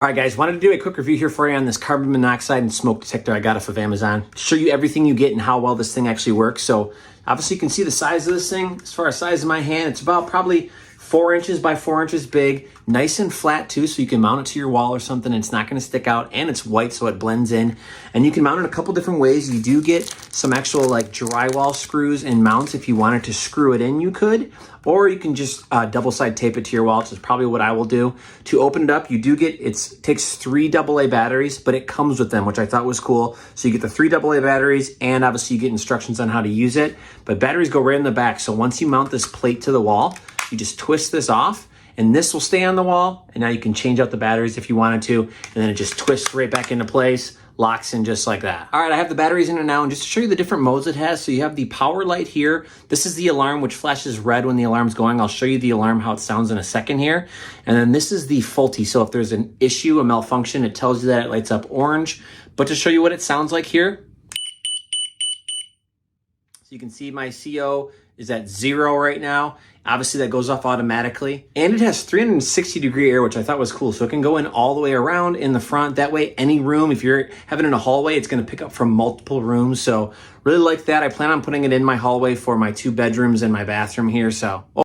All right, guys, wanted to do a quick review here for you on this carbon monoxide and smoke detector I got off of Amazon. Show you everything you get and how well this thing actually works. So obviously you can see the size of this thing. As far as size of my hand, it's about probably 4 inches by 4 inches big, nice and flat too, so you can mount it to your wall or something. It's not gonna stick out, and it's white, so it blends in. And you can mount it a couple different ways. You do get some actual like drywall screws and mounts. If you wanted to screw it in, you could, or you can just double side tape it to your wall, which is probably what I will do. To open it up, you do get, it takes 3 AA batteries, but it comes with them, which I thought was cool. So you get the 3 AA batteries, and obviously you get instructions on how to use it, but batteries go right in the back. So once you mount this plate to the wall, you just twist this off, and this will stay on the wall, and now you can change out the batteries if you wanted to, and then it just twists right back into place, locks in just like that. All right, I have the batteries in it now, and just to show you the different modes it has, so you have the power light here. This is the alarm, which flashes red when the alarm's going. I'll show you the alarm, how it sounds in a second here. And then this is the faulty, so if there's an issue, a malfunction, it tells you that it lights up orange. But to show you what it sounds like here, so you can see my CO is at 0 right now. Obviously that goes off automatically. And it has 360-degree air, which I thought was cool. So it can go in all the way around in the front. That way, any room, if you're having it in a hallway, it's gonna pick up from multiple rooms. So really like that. I plan on putting it in my hallway for my 2 bedrooms and my bathroom here. So